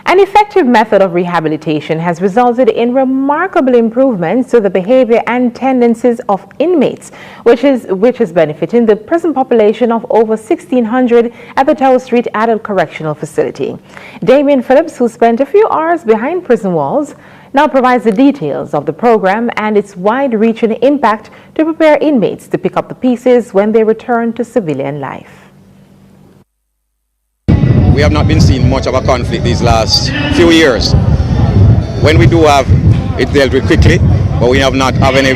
An effective method of rehabilitation has resulted in remarkable improvements to the behavior and tendencies of inmates, which is benefiting the prison population of over 1,600 at the Tower Street Adult Correctional Facility. Damien Phillips, who spent a few hours behind prison walls, now provides the details of the program and its wide-reaching impact to prepare inmates to pick up the pieces when they return to civilian life. We have not been seeing much of a conflict these last few years. When we do have it dealt with quickly, but we have not have any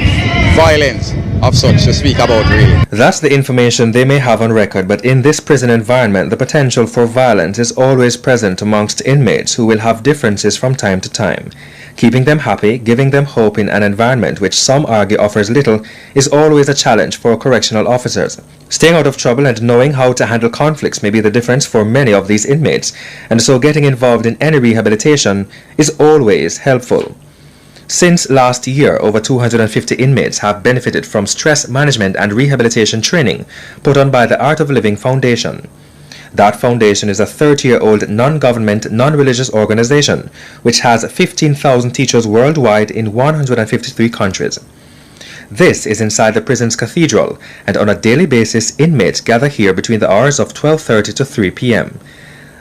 violence of such to speak about, really. That's the information they may have on record, but in this prison environment, the potential for violence is always present amongst inmates who will have differences from time to time. Keeping them happy, giving them hope in an environment which some argue offers little, is always a challenge for correctional officers. Staying out of trouble and knowing how to handle conflicts may be the difference for many of these inmates, and so getting involved in any rehabilitation is always helpful. Since last year, over 250 inmates have benefited from stress management and rehabilitation training put on by the Art of Living Foundation. That foundation is a 30-year-old non-government, non-religious organization which has 15,000 teachers worldwide in 153 countries. This is inside the prison's cathedral, and on a daily basis, inmates gather here between the hours of 12:30 to 3 p.m.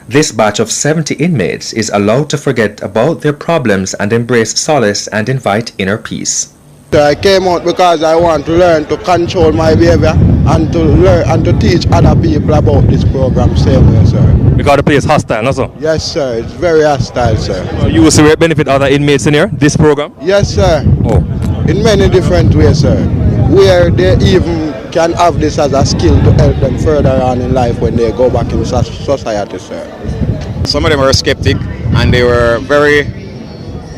This batch of 70 inmates is allowed to forget about their problems and embrace solace and invite inner peace. I came out because I want to learn to control my behavior and to learn and to teach other people about this program same way, sir. Because the place is hostile, no, sir? Yes, sir. It's very hostile, sir. So you will see benefit other inmates in here, this program? Yes, sir. Oh. In many different ways, sir. Where they even can have this as a skill to help them further on in life when they go back in society, sir. Some of them were skeptic and they were very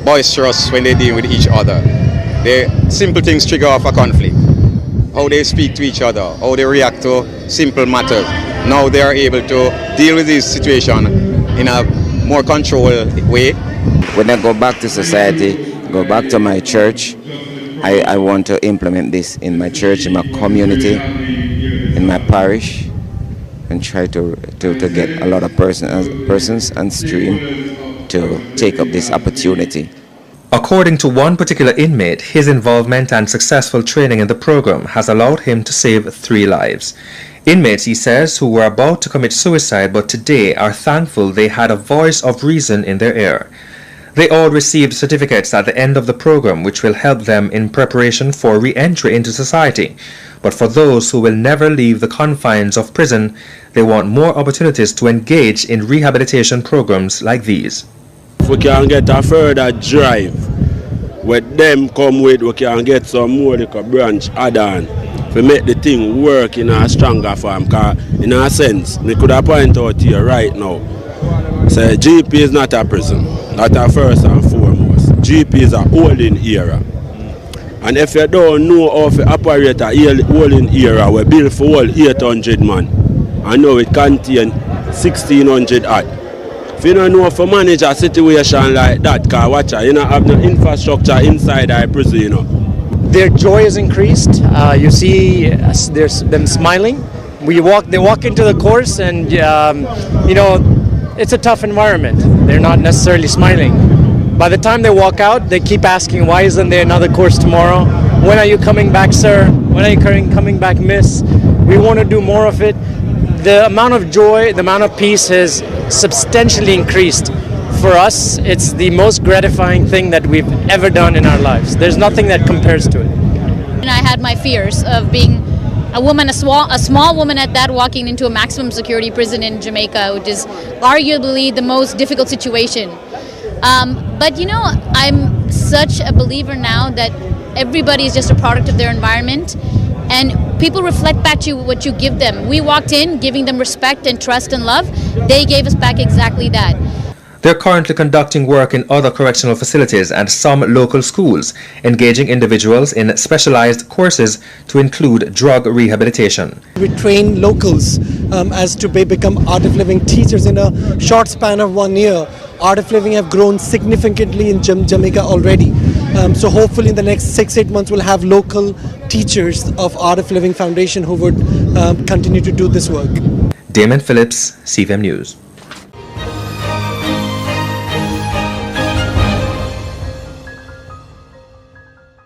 boisterous when they deal with each other. The simple things trigger off a conflict. How they speak to each other, how they react to simple matters. Now they are able to deal with this situation in a more controlled way. When I go back to society, go back to my church, I want to implement this in my church, in my community, in my parish, and try to get a lot of persons and stream to take up this opportunity. According to one particular inmate, his involvement and successful training in the program has allowed him to save 3 lives. Inmates, he says, who were about to commit suicide but today are thankful they had a voice of reason in their ear. They all received certificates at the end of the program which will help them in preparation for re-entry into society. But for those who will never leave the confines of prison, they want more opportunities to engage in rehabilitation programs like these. If we can get a further drive, with them come with, we can get some more like a branch add-on to make the thing work in a stronger form. Because in a sense, we could have point out here right now, say GP is not a prison, that's a first and foremost. GP is a holding area. And if you don't know how to operate a holding area, we built for all 800 man. And now it contains 1,600 odd. If you don't know how to manage a situation like that, because watch out, you don't have no infrastructure inside our prison, you know. Their joy is increased. You see there's them smiling. They walk into the course and, you know, it's a tough environment. They're not necessarily smiling. By the time they walk out, they keep asking, why isn't there another course tomorrow? When are you coming back, sir? When are you coming back, miss? We want to do more of it. The amount of joy, the amount of peace has substantially increased. For us, it's the most gratifying thing that we've ever done in our lives. There's nothing that compares to it. And I had my fears of being a woman, a small woman at that, walking into a maximum security prison in Jamaica, which is arguably the most difficult situation. But you know, I'm such a believer now that everybody is just a product of their environment, and people reflect back to you what you give them. We walked in giving them respect and trust and love. They gave us back exactly that. They're currently conducting work in other correctional facilities and some local schools, engaging individuals in specialized courses to include drug rehabilitation. We train locals as to become Art of Living teachers in a short span of 1 year. Art of Living have grown significantly in Jamaica already. So hopefully in the next 6-8 months we'll have local teachers of Art of Living Foundation who would continue to do this work. Damien Phillips, CVM News.